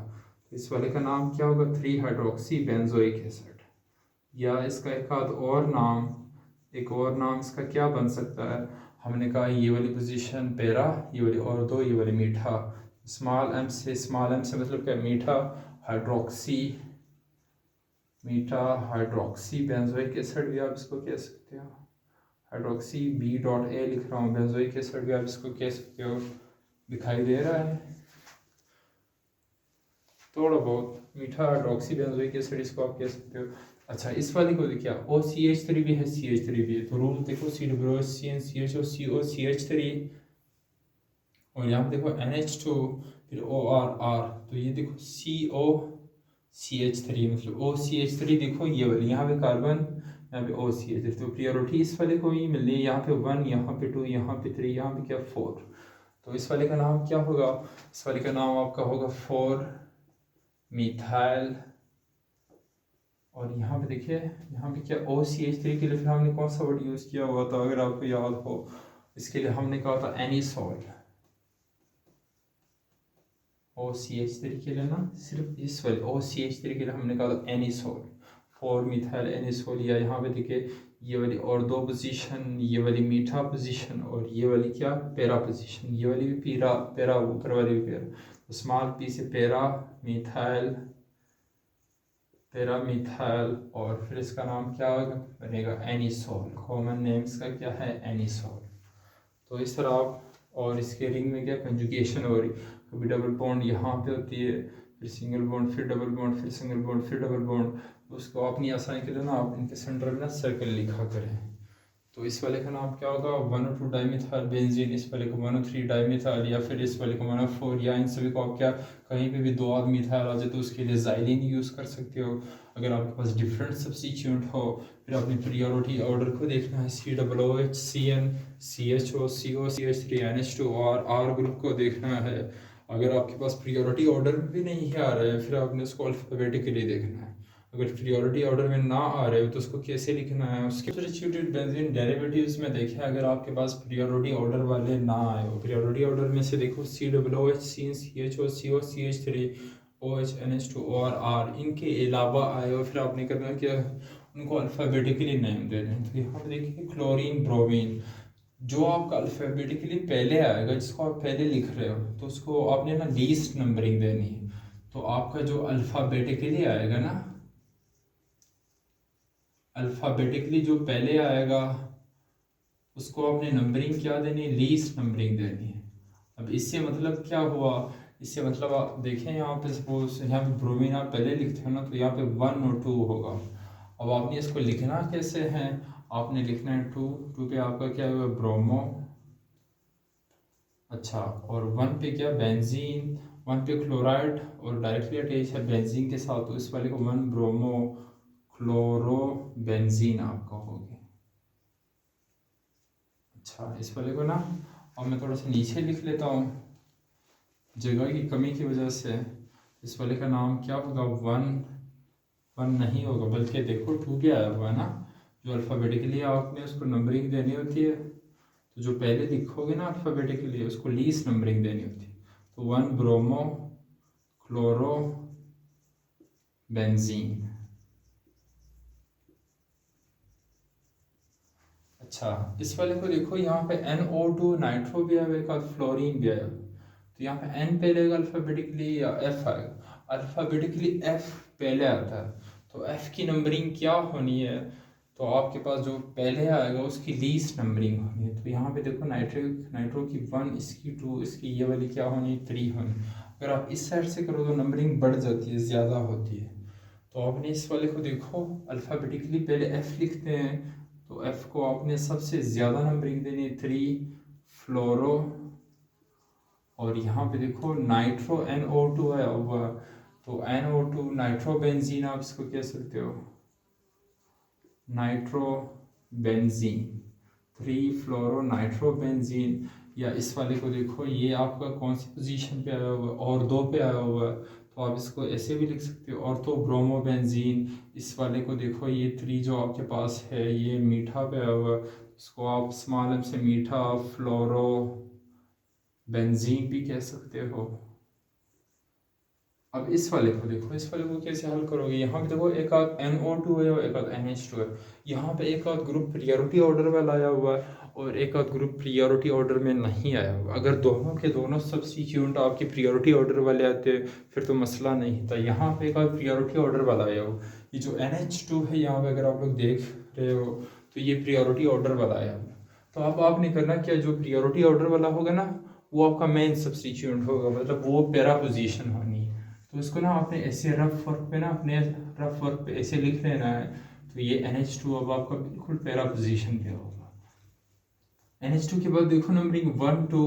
तो इस वाले का नाम क्या होगा, 3 हाइड्रोक्सी बेंजोइक एसिड। या इसका एक और नाम इसका क्या बन सकता है, हमने कहा ये वाली पोजीशन पैरा, ये वाली ऑर्थो, ये वाली मीठा। स्मॉल एम से मतलब क्या, मीठा हाइड्रोक्सी बेंजोइक एसिड भी आप इसको कह सकते हो। हाइड्रोक्सी B.A लिख रहा हूँ, बेंजोइक एसिड भी आप इसको कह सकते हो। दिखाई दे रहा है थोड़ा बहुत, मीठा हाइड्रोक्सी बेंजोइक एसिड इसको आप कह सकते हो। अच्छा इस वाले को देखिए OCH3 भी है, CH3 भी है। तो रूल देखो COOH COCH3, और यहाँ पे देखो NH2, फिर OR। तो ये देखो COCH3 मतलब OCH3, देखो ये वाली यहाँ पे कार्बन, यहाँ पे OCH3। तो प्रायोरिटी इस वाले को ही मिल रही है, यहाँ पे 1, यहाँ पे 2, यहाँ पे 3, यहाँ पे क्या 4। तो इस वाले का नाम क्या होगा, इस वाले का नाम आपका होगा 4 मिथाइल। और यहाँ पे देखिए, यहाँ पे क्या OCH3 के लिए फिर हमने कौन सा वर्ड यूज़ किया हुआ था, अगर आपको याद हो, इसके लिए हमने कहा था एनिसोल। OCH3 के लिए ना, सिर्फ इस वाले OCH3 के लिए हमने कहा था एनिसोल, 4 मिथाइल एनिसोल। या यहाँ पे देखिए ये वाली और 2 पोजीशन, ये वाली मीठा पोजीशन, और ये वाली क्या पैरा पोजीशन। ये वाली भी पैरा ऊपर वाली भी पैरा। तो स्मॉल पी से पैरा मिथाइल, और फिर इसका नाम क्या बनेगा, एनिसोल। कॉमन नेम इसका क्या है, एनिसोल। तो इस तरह आप, और इसके रिंग में क्या कंजुगेशन हो रही, कभी डबल बॉन्ड यहाँ पे होती है, फिर सिंगल बॉन्ड, फिर डबल बॉन्ड, फिर सिंगल बॉन्ड, फिर डबल बॉन्ड। उसको अपनी आसानी के लिए ना आप इनके सेंटर में ना सर्कल लिखा करें। तो इस वाले का नाम क्या होगा, 102 डाइमिथाइल बेंजीन। इस वाले को 103 डाइमिथाइल, या फिर इस वाले को 104। या इन सभी को आप क्या, कहीं पे भी 2 आध मिथाइल आ जाए तो उसके लिए ज़ाइलिन यूज़ कर सकते हो। अगर आपके पास डिफरेंट सब्स्टिट्यूट हो, फिर अपनी प्रायोरिटी ऑर्डर को देखना है, COOH CN CHO CO CH3 NH2 और R ग्रुप को देखना है। अगर आपके पास प्रायोरिटी ऑर्डर में भी नहीं आ रहा है, फिर आपने उसको अल्फाबेटिकली देखना है। अगर प्रायोरिटी ऑर्डर में ना आ रहे हो तो उसको कैसे लिखना है, उसके सब्स्टिट्यूटेड बेंजीन डेरिवेटिव्स में देखें। अगर आपके पास प्रायोरिटी ऑर्डर वाले ना आए हो, प्रायोरिटी ऑर्डर में से देखो COOH CN CHO CO CH3 OH NH2 और R, इनके अलावा आए हो, फिर आपने करना क्या, उनको अल्फ़ाबेटिकली नेम दे दें। तो यहाँ पे देखिए क्लोरीन ब्रोमीन, जो आपका अल्फ़ाबेटिकली पहले आएगा, जिसको आप पहले लिख रहे हो, तो उसको आपने ना लीस्ट नंबरिंग देनी है। तो आपका जो अल्फ़ाबेटिकली आएगा ना, अल्फ़ाबेटिकली जो पहले आएगा उसको आपने नंबरिंग क्या देनी है, लीस्ट नंबरिंग देनी है। अब इससे मतलब क्या हुआ, इससे मतलब आप देखें यहाँ पे सपोज यहाँ पे ब्रोमीन आप पहले लिखते हो ना, तो यहाँ पे 1 और 2 होगा। अब आपने इसको लिखना कैसे है, आपने लिखना है 2 2 पे आपका क्या हुआ, ब्रोमो। अच्छा, और 1 पे क्या, बेंजीन। 1 पे क्लोराइड और डायरेक्टली अटैच है बेंजीन के साथ, तो इस वाले को 1 ब्रोमो क्लोरो बेंजीन आपका हो गया। अच्छा, इस वाले को ना, और मैं थोड़ा सा नीचे लिख लेता हूँ जगह की कमी की वजह से। इस वाले का नाम क्या होगा, 1 नहीं होगा, बल्कि देखो 2 भी आया हुआ है ना, जो अल्फ़ाबेटिकली आपने उसको नंबरिंग देनी होती है, तो जो पहले लिखोगे ना अल्फ़ाबेटिकली उसको लीस्ट नंबरिंग देनी होती है। तो 1 ब्रोमो क्लोरो बेंजीन। अच्छा, इस वाले को देखो, यहाँ पे NO2 नाइट्रो भी आया हुआ है, एक आध फ्लोरीन भी आया हुआ है। तो यहाँ पे N पहले आएगा अल्फ़ाबेटिकली या F आएगा, अल्फ़ाबेटिकली F पहले आता है। तो F की नंबरिंग क्या होनी है, तो आपके पास जो पहले आएगा उसकी लीस्ट नंबरिंग होनी है। तो यहाँ पे देखो नाइट्रो की 1, इसकी 2, इसकी ये वाली क्या होनी, 3 होनी। अगर आप इस साइड से करो तो नंबरिंग बढ़ जाती है, ज़्यादा होती है। तो आपने इस वाले को देखो, अल्फ़ाबेटिकली पहले F लिखते हैं, तो F को आपने सबसे ज़्यादा नंबरिंग देनी है 3 फ्लोरो। और यहाँ पे देखो नाइट्रो NO2 आया हुआ, तो NO2 नाइट्रो बेंजीन आप इसको कह सकते हो, नाइट्रो बेंजीन 3 फ्लोरो नाइट्रो बेंजीन। या इस वाले को देखो, ये आपका कौन सी पोजीशन पे आया हुआ है, और 2 पे आया हुआ है, तो आप इसको ऐसे भी लिख सकते हो, ऑर्थो ब्रोमो बेंजीन। इस वाले को देखो, ये 3 जो आपके पास है ये मीठा पे आया हुआ है, इसको आप स्मॉल एम से मीठा फ्लोरो बेंजीन भी कह सकते हो। अब इस वाले को देखो, इस वाले को कैसे हल करोगे, यहाँ पे देखो एक आध NO2 है और एक आध NH2 है। यहाँ पे एक आध ग्रुप प्रियोरिटी ऑर्डर में आया हुआ है और एक आध ग्रुप प्रियोरिटी ऑर्डर में नहीं आया हुआ। अगर दोनों के दोनों सब्स्टिट्यूट आपके प्रियोरिटी ऑर्डर वाले आते फिर तो मसला नहीं था। यहाँ पे एक आध प्रियोरिटी ऑर्डर वाला आया हो, ये जो NH2 है यहाँ पे अगर आप लोग देख रहे हो तो ये प्रियोरिटी ऑर्डर वाला आया हुआ। तो अब आपने करना क्या, जो प्रियोरिटी ऑर्डर वाला होगा ना वो आपका मेन सब्स्टिट्यूट होगा, मतलब वो पैरा पोजीशन होनी है। तो इसको ना आपने ऐसे रफ वर्क पे ना, अपने रफ वर्क पे ऐसे लिख लेना है। तो ये NH2 अब आपका बिल्कुल पैरा पोजीशन पे होगा। NH2 के बाद देखो नंबरिंग 1 2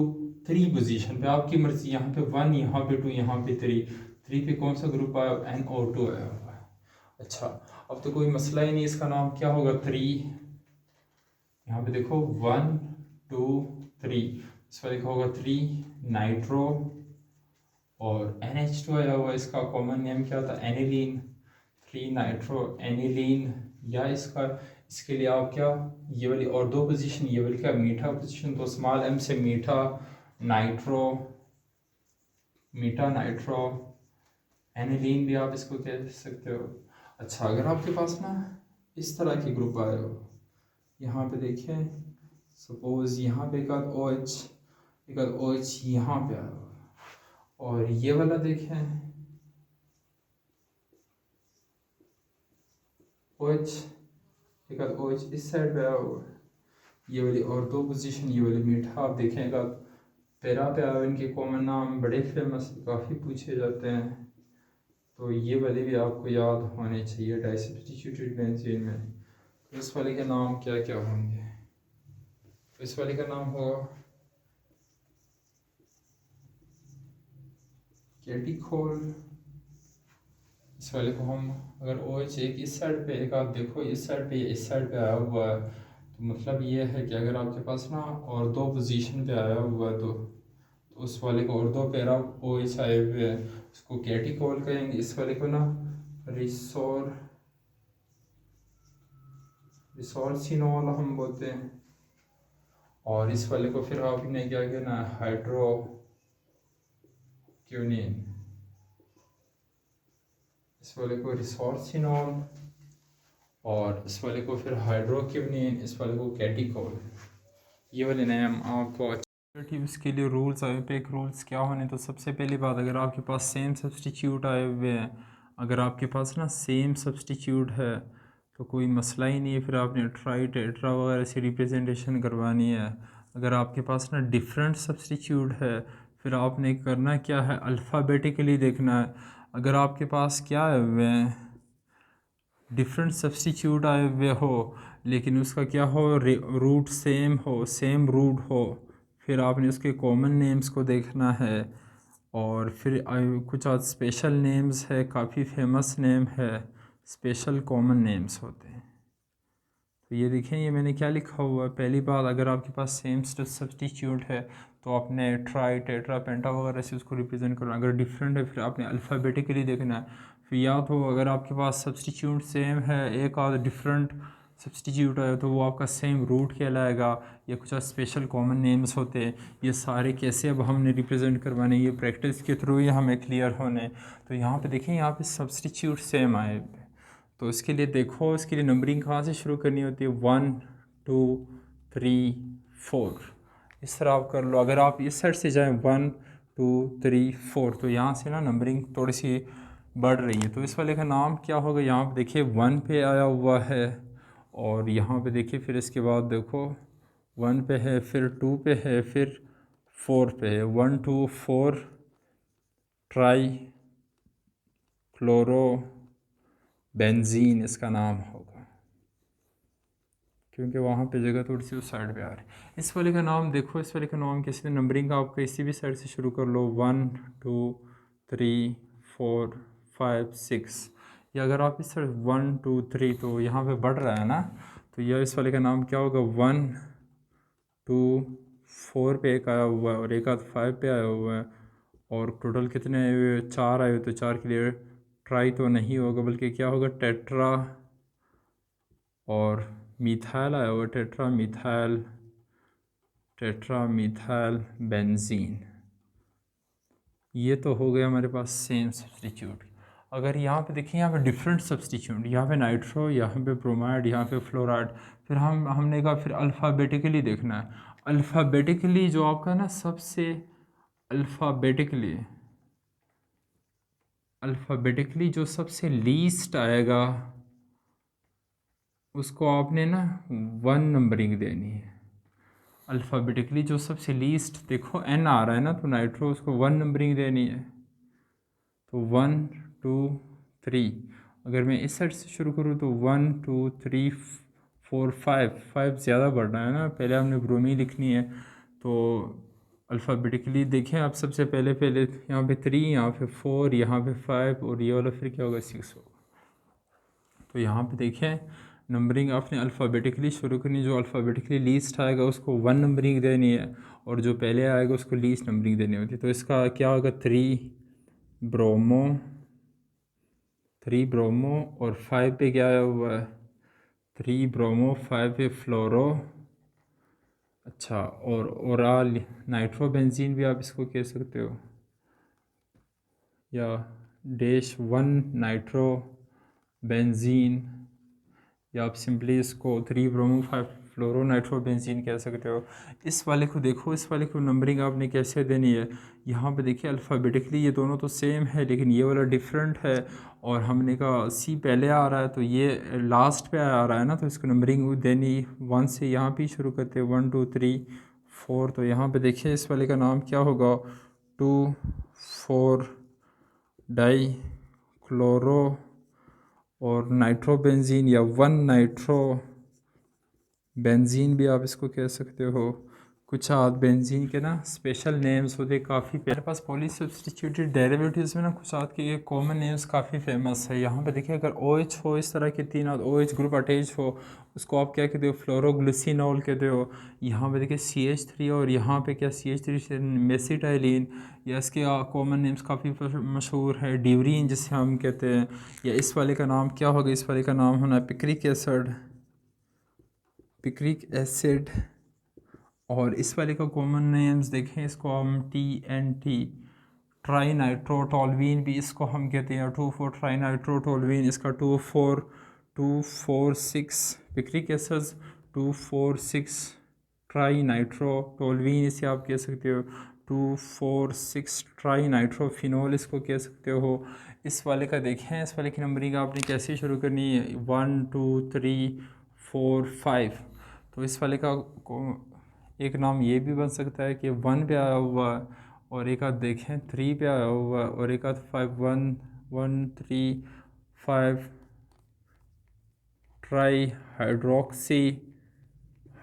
3 पोजीशन पे, आपकी मर्जी, यहाँ पे 1, यहाँ पे 2, यहाँ पे 3। 3 पे कौन सा ग्रुप आया, NO2 आया हुआ है। अच्छा, अब तो कोई मसला ही नहीं, इसका नाम क्या होगा, 3। यहाँ पे देखो 1 2 3, इस पर लिखा होगा 3 नाइट्रो। और NH2 आया हुआ, इसका कॉमन नेम क्या होता है, एनिलीन। 3 nitro aniline. या इसके लिए आप क्या, ये वाली और 2 पोजीशन, ये वाली क्या मीठा पोजीशन, तो स्मॉल m से मीठा नाइट्रो, मीठा नाइट्रो एनिलीन भी आप इसको कह सकते हो। अच्छा, अगर आपके पास ना इस तरह के ग्रुप आए हो, यहाँ पे देखें सपोज यहाँ पे एक आध OH, एक आध OH यहाँ पे आया हो, और ये वाला देखें OH, एक आध OH इस साइड पे आया हुआ, ये वाली और 2 पोजीशन, ये वाली मीठा आप देखें एक आध पैरा पे आया। इनके कॉमन नाम बड़े फेमस काफ़ी पूछे जाते हैं, तो ये वाले भी आपको याद होने चाहिए डाइसब्स्टिट्यूटेड बेंजीन में। तो इस वाले के नाम क्या क्या होंगे, तो इस वाले का नाम होगा कैटिकोल। इस वाले को हम अगर OH एक इस साइड पे, एक आप देखो इस साइड पे, इस साइड पे आया हुआ है, तो मतलब ये है कि अगर आपके पास ना और 2 पोजीशन पे आया हुआ है तो उस वाले को और 2 पैरा OH आए हुए हैं उसको कैटिकोल कहेंगे। इस वाले को ना रिसोर्सिनॉल हम बोलते हैं। और इस वाले को फिर आपने क्या कहना है, हाइड्रोक्यूनिन। इस वाले को रिसोर्सिनॉल और इस वाले को फिर हाइड्रोक्यूनिन, इस वाले को कैटिकोल। ये वाले नाम आपको टिप्स के लिए रूल्स आए पे, एक रूल्स क्या होने, तो सबसे पहली बात, अगर आपके पास सेम सब्स्टिट्यूट आए हुए हैं, अगर आपके पास ना सेम सब्स्टिट्यूट है तो कोई मसला ही नहीं है। फिर आपने ट्राई टेट्रा वगैरह से रिप्रेजेंटेशन करवानी है। अगर आपके पास ना डिफरेंट सब्स्टिट्यूट है, फिर आपने करना क्या है, अल्फ़ाबेटिकली देखना है। अगर आपके पास क्या है हुए हैं, डिफरेंट सब्स्टिट्यूट आए हुए हो, लेकिन उसका क्या हो, रूट सेम हो, सेम रूट हो, फिर आपने उसके कॉमन नेम्स को देखना है। और फिर कुछ आज स्पेशल नेम्स है, काफ़ी फेमस नेम है, स्पेशल कॉमन नेम्स होते हैं। तो ये देखें, ये मैंने क्या लिखा हुआ है। पहली बात, अगर आपके पास सेम सब्स्टिट्यूट है तो आपने ट्राई टेट्रा पेंटा वगैरह से उसको रिप्रेजेंट करना। अगर डिफरेंट है फिर आपने अल्फ़ाबेटिकली देखना है। फिर या तो अगर आपके पास सब्स्टिट्यूट सेम है, एक आध डिफरेंट सब्स्टिट्यूट है, तो वो आपका सेम रूट कहलाएगा, या कुछ स्पेशल कॉमन नेम्स होते हैं। ये सारे कैसे अब हमने रिप्रेजेंट करवाने, ये प्रैक्टिस के थ्रू ही हमें क्लियर होने। तो यहाँ पे देखें, यहाँ पे सब्स्टिट्यूट सेम आए, तो इसके लिए देखो, इसके लिए नंबरिंग कहाँ से शुरू करनी होती है, 1 2 3 4, इस तरह आप कर लो। अगर आप इस साइड से जाएं 1 2 3 4, तो यहाँ से ना नंबरिंग थोड़ी सी बढ़ रही है। तो इस वाले का नाम क्या होगा, यहाँ पे देखिए 1 पे आया हुआ है, और यहाँ पे देखिए फिर इसके बाद देखो 1 पे है, फिर 2 पे है, फिर 4 पे है। 1 2 4 ट्राई क्लोरो बेंजीन इसका नाम होगा, क्योंकि वहाँ पे जगह थोड़ी सी उस साइड पे आ रही है। इस वाले का नाम देखो, इस वाले का नाम कैसे, नंबरिंग आप किसी भी साइड से शुरू कर लो, 1 2 3 4 5 6, या अगर आप इस साइड 1 2 3, तो यहाँ पे बढ़ रहा है ना, तो यह इस वाले का नाम क्या होगा, 1 2 4 पे एक आया हुआ है, और एक आध 5 पे आया हुआ है, और टोटल कितने आए हुए, 4 आए हुए। तो 4 के लिए ट्राई तो नहीं होगा, बल्कि क्या होगा, टेट्रा और मिथाइल आया हुआ, टेट्रा मिथाइल बेंजीन। ये तो हो गया हमारे पास सेम सब्स्टिट्यूट। अगर यहाँ पे देखिए, यहाँ पे डिफरेंट सब्स्टिट्यूट, यहाँ पे नाइट्रो, यहाँ पे ब्रोमाइड, यहाँ पे फ्लोराइड, फिर हमने कहा फिर अल्फ़ाबेटिकली देखना है। अल्फ़ाबेटिकली जो आपका ना सबसे अल्फ़ाबेटिकली जो सबसे लीस्ट आएगा, उसको आपने ना 1 नंबरिंग देनी है। अल्फ़ाबेटिकली जो सबसे लीस्ट, देखो एन आ रहा है ना, तो नाइट्रो उसको 1 नंबरिंग देनी है। तो 1 2 3, अगर मैं इस साइड से शुरू करूँ तो 1 2 3 4 5 ज़्यादा बढ़ रहा है ना, पहले हमने ब्रोमी लिखनी है। तो अल्फ़ाबेटिकली देखें आप, सबसे पहले यहाँ पे 3, यहाँ पे 4, यहाँ पे 5, और ये वाला फिर क्या होगा, 6 होगा। तो यहाँ पे देखें, नंबरिंग आपने अल्फ़ाबेटिकली शुरू करनी, जो अल्फ़ाबेटिकली लीस्ट आएगा उसको 1 नंबरिंग देनी है, और जो पहले आएगा उसको लीस्ट नंबरिंग देनी होती है। तो इसका क्या होगा, 3 ब्रोमो और 5 पे क्या आया हुआ है, 3 ब्रोमो, 5 पे फ्लोरो। अच्छा, और ओराल नाइट्रोबेंजीन भी आप इसको कह सकते हो, या -1 नाइट्रो बेंजीन, या आप सिंपली इसको 3 ब्रोमो 5 फ्लोरो नाइट्रोबेंजीन कह सकते हो। इस वाले को देखो, इस वाले को नंबरिंग आपने कैसे देनी है। यहाँ पे देखिए, अल्फ़ाबेटिकली ये दोनों तो सेम है, लेकिन ये वाला डिफरेंट है, और हमने कहा सी पहले आ रहा है, तो ये लास्ट पे आ रहा है ना, तो इसको नंबरिंग देनी 1 से। यहाँ पे शुरू करते हैं 1 2 3 4, तो यहाँ पे देखिए इस वाले का नाम क्या होगा, 2 4 डाई क्लोरो और नाइट्रोबेंजीन, या 1 नाइट्रो बेंजीन भी आप इसको कह सकते हो। कुछ आध बेंजीन के ना स्पेशल नेम्स होते हैं काफ़ी। मेरे पास पॉली सब्स्टिट्यूटेड डेरिवेटिव्स में ना कुछ आध के कॉमन नेम्स काफ़ी फेमस है। यहाँ पे देखिए, अगर OH हो, इस तरह के 3 OH ग्रुप अटैच हो, उसको आप क्या कहते हो, फ्लोरोग्लिसिनॉल कहते हो। यहाँ पे देखिए CH3, और यहाँ पे क्या CH3 से मेसिटाइलिन, या इसके कॉमन नेम्स काफ़ी मशहूर है, डिवरीन जिसे हम कहते हैं। या इस वाले का नाम क्या होगा, इस वाले का नाम होना है पिक्रिक एसिड। और इस वाले का कॉमन नेम्स देखें, इसको हम TNT ट्राई नाइट्रोटोलवीन भी इसको हम कहते हैं, 2,4 ट्राई नाइट्रोटोलवीन, इसका 2,4 पिक्रिक एसिड 2,4 6 ट्राई नाइट्रोटोलवीन, इसे आप कह सकते हो 2,4,6 ट्राई नाइट्रोफिनोल इसको कह सकते हो। इस वाले का देखें, इस वाले की नंबरिंग आपने कैसे शुरू करनी है, 1 2 3 4 5। तो इस वाले का एक नाम ये भी बन सकता है कि 1 पे आया हुआ और एक आध देखें 3 पे आया हुआ और एक आध 5 1 1 3 5 ट्राई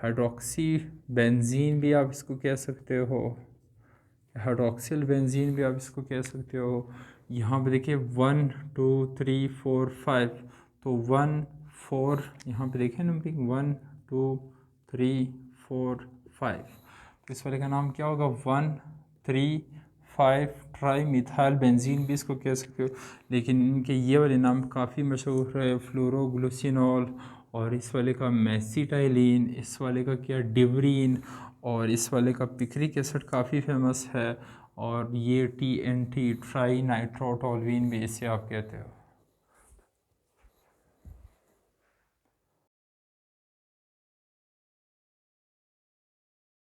हाइड्रोक्सी बेंजीन भी आप इसको कह सकते हो, हाइड्रोक्सिल बेंजीन भी आप इसको कह सकते हो। यहाँ पे देखिए 1 2 3 4 5, तो 1 4 यहाँ पे देखिए नंबरिंग 1 2 3 4 5। तो इस वाले का नाम क्या होगा, 1 3 5 ट्राई मिथाइल बेंजीन भी इसको कह सकते हो। लेकिन इनके ये वाले नाम काफ़ी मशहूर है, फ्लोरोग्लूसिनॉल, और इस वाले का मेसिटाइलिन, इस वाले का क्या डिवरीन, और इस वाले का पिक्रिक एसिड काफ़ी फेमस है, और ये TNT ट्राई नाइट्रोटोलवीन भी इसे आप कहते हो।